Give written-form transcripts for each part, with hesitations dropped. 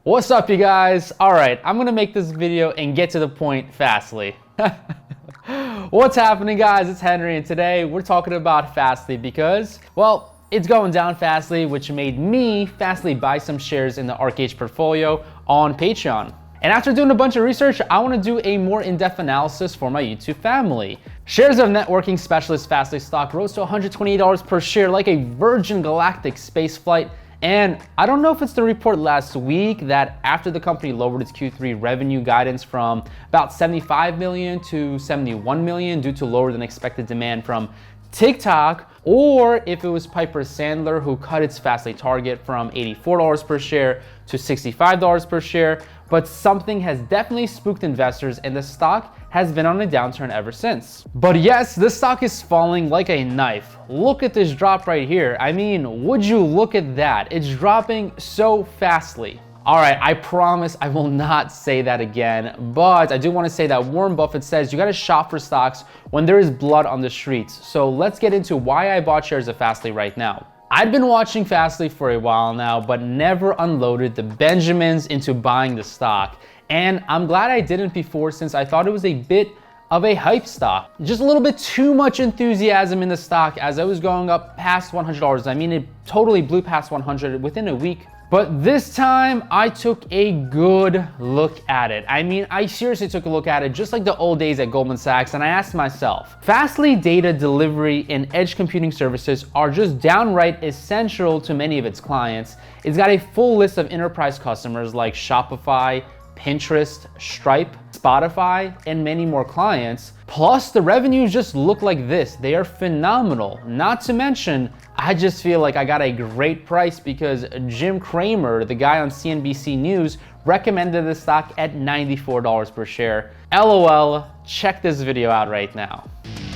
What's up, you guys? All right, I'm gonna make this video and get to the point fastly. What's happening, guys? It's Henry, and today we're talking about Fastly because, well, it's going down Fastly, which made me Fastly buy some shares in the ArcH portfolio on Patreon. And after doing a bunch of research, I want to do a more in-depth analysis for my YouTube family. Shares of networking specialist Fastly stock rose to $128 per share like a Virgin Galactic space flight. And I don't know if it's the report last week that after the company lowered its Q3 revenue guidance from about 75 million to 71 million due to lower than expected demand from TikTok, or if it was Piper Sandler who cut its Fastly target from $84 per share to $65 per share. But something has definitely spooked investors and the stock has been on a downturn ever since. But yes, the stock is falling like a knife. Look at this drop right here. I mean, would you look at that? It's dropping so fastly. All right, I promise I will not say that again, but I do want to say that Warren Buffett says you got to shop for stocks when there is blood on the streets. So let's get into why I bought shares of Fastly right now. I'd been watching Fastly for a while now, but never unloaded the Benjamins into buying the stock. And I'm glad I didn't before, since I thought it was a bit of a hype stock. Just a little bit too much enthusiasm in the stock as it was going up past $100. I mean, it totally blew past 100 within a week. But this time I took a good look at it. I mean, I seriously took a look at it just like the old days at Goldman Sachs, and I asked myself, Fastly data delivery and edge computing services are just downright essential to many of its clients. It's got a full list of enterprise customers like Shopify, Pinterest, Stripe, Spotify, and many more clients. Plus, the revenues just look like this. They are phenomenal. Not to mention, I just feel like I got a great price because Jim Cramer, the guy on CNBC News, recommended the stock at $94 per share. LOL, check this video out right now.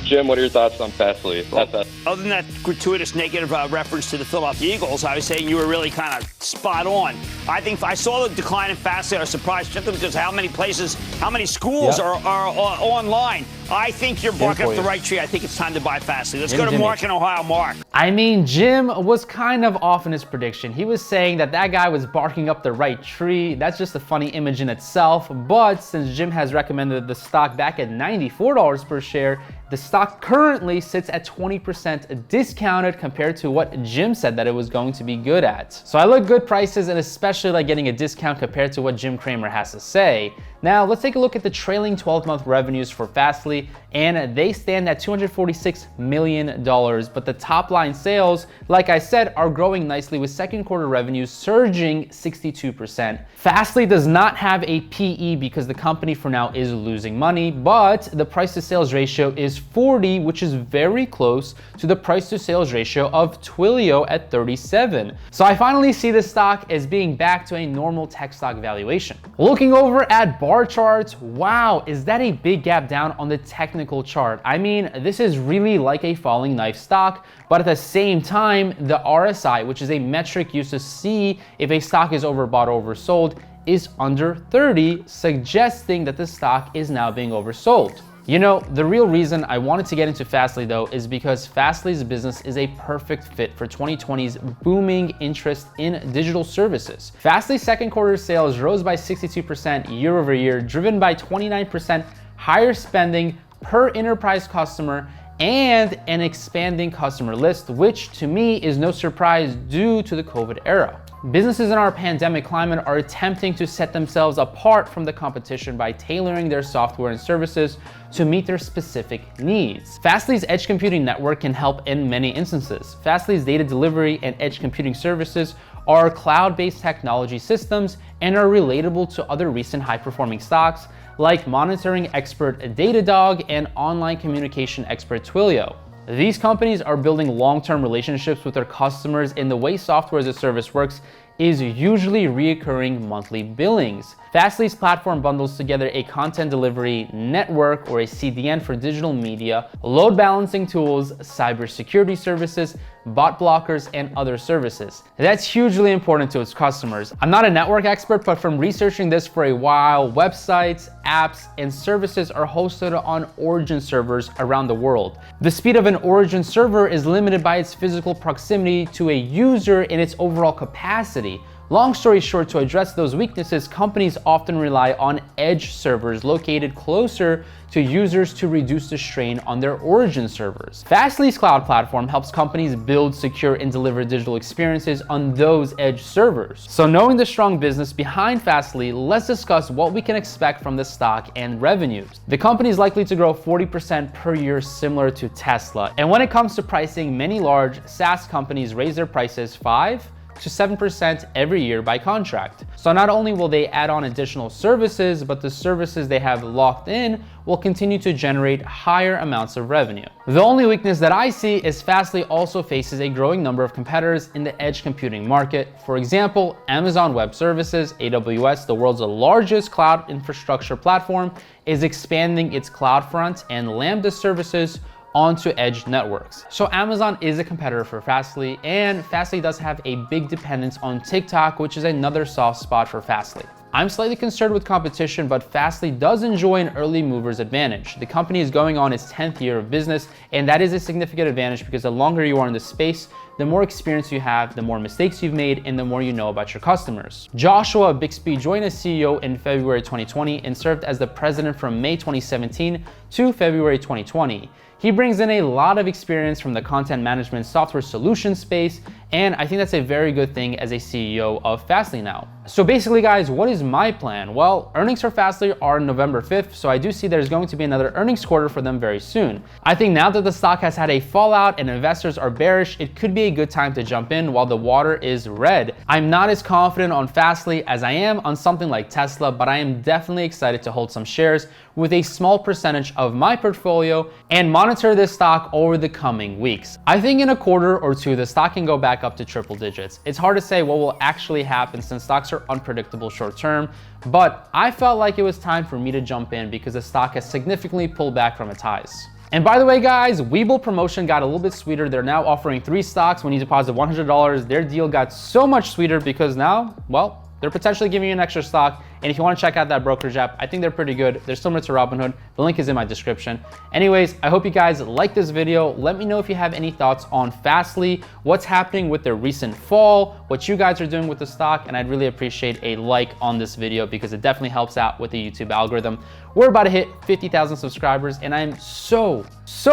Jim, what are your thoughts on Fastly? Well, other than that gratuitous negative reference to the Philadelphia Eagles, I was saying you were really kind of spot on. I think I saw the decline in Fastly. I was surprised simply because how many places, how many schools are online. I think you're barking up the right tree. I think it's time to buy Fastly. Let's go to Mark in Ohio. Mark. I mean, Jim was kind of off in his prediction. He was saying that guy was barking up the right tree. That's just a funny image in itself. But since Jim has recommended the stock back at $94 per share, the stock currently sits at 20% discounted compared to what Jim said that it was going to be good at. So I like good prices, and especially like getting a discount compared to what Jim Cramer has to say. Now let's take a look at the trailing 12-month revenues for Fastly, and they stand at $246 million. But the top line sales, like I said, are growing nicely with second quarter revenues surging 62%. Fastly does not have a PE because the company for now is losing money, but the price to sales ratio is 40, which is very close to the price to sales ratio of Twilio at 37. So I finally see the stock as being back to a normal tech stock valuation. Looking over at bar charts, wow, is that a big gap down on the technical chart? I mean, this is really like a falling knife stock, but at the same time, the RSI, which is a metric used to see if a stock is overbought or oversold, is under 30, suggesting that the stock is now being oversold. You know, the real reason I wanted to get into Fastly though is because Fastly's business is a perfect fit for 2020's booming interest in digital services. Fastly's second quarter sales rose by 62% year over year, driven by 29% higher spending per enterprise customer and an expanding customer list, which to me is no surprise due to the COVID era. Businesses in our pandemic climate are attempting to set themselves apart from the competition by tailoring their software and services to meet their specific needs. Fastly's edge computing network can help in many instances. Fastly's data delivery and edge computing services are cloud-based technology systems and are relatable to other recent high-performing stocks like monitoring expert Datadog and online communication expert Twilio. These companies are building long-term relationships with their customers, and the way software as a service works is usually reoccurring monthly billings. Fastly's platform bundles together a content delivery network, or a CDN, for digital media, load balancing tools, cybersecurity services, bot blockers, and other services. That's hugely important to its customers. I'm not a network expert, but from researching this for a while, websites, apps, and services are hosted on origin servers around the world. The speed of an origin server is limited by its physical proximity to a user and its overall capacity, Long story short, to address those weaknesses, companies often rely on edge servers located closer to users to reduce the strain on their origin servers. Fastly's cloud platform helps companies build, secure, and deliver digital experiences on those edge servers. So knowing the strong business behind Fastly, let's discuss what we can expect from the stock and revenues. The company is likely to grow 40% per year, similar to Tesla. And when it comes to pricing, many large SaaS companies raise their prices 5 to 7% every year by contract. So not only will they add on additional services, but the services they have locked in will continue to generate higher amounts of revenue. The only weakness that I see is Fastly also faces a growing number of competitors in the edge computing market. For example, Amazon Web Services, AWS, the world's largest cloud infrastructure platform, is expanding its CloudFront and Lambda services onto edge networks. So Amazon is a competitor for Fastly, and Fastly does have a big dependence on TikTok, which is another soft spot for Fastly. I'm slightly concerned with competition, but Fastly does enjoy an early mover's advantage. The company is going on its 10th year of business, and that is a significant advantage because the longer you are in the space, the more experience you have, the more mistakes you've made, and the more you know about your customers. Joshua Bixby joined as CEO in February 2020 and served as the president from May 2017 to February 2020. He brings in a lot of experience from the content management software solution space, and I think that's a very good thing as a CEO of Fastly now. So basically guys, what is my plan? Well, earnings for Fastly are November 5th, so I do see there's going to be another earnings quarter for them very soon. I think now that the stock has had a fallout and investors are bearish, it could be a good time to jump in while the water is red. I'm not as confident on Fastly as I am on something like Tesla, but I am definitely excited to hold some shares with a small percentage of my portfolio and monitor this stock over the coming weeks. I think in a quarter or two, the stock can go back up to triple digits. It's hard to say what will actually happen since stocks are unpredictable short term, but I felt like it was time for me to jump in because the stock has significantly pulled back from its highs. And by the way, guys, Webull promotion got a little bit sweeter. They're now offering 3 stocks when you deposit $100. Their deal got so much sweeter because now, well, they're potentially giving you an extra stock. And if you want to check out that brokerage app, I think they're pretty good. They're similar to Robinhood. The link is in my description. Anyways, I hope you guys like this video. Let me know if you have any thoughts on Fastly, what's happening with their recent fall, what you guys are doing with the stock, and I'd really appreciate a like on this video because it definitely helps out with the YouTube algorithm. We're about to hit 50,000 subscribers, and I'm so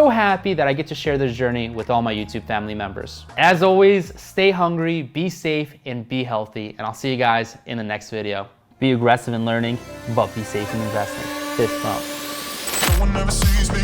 happy that I get to share this journey with all my YouTube family members. As always, stay hungry, be safe, and be healthy, and I'll see you guys in the next video. Be aggressive in learning, but be safe in investing. Fist bump. No one ever sees me.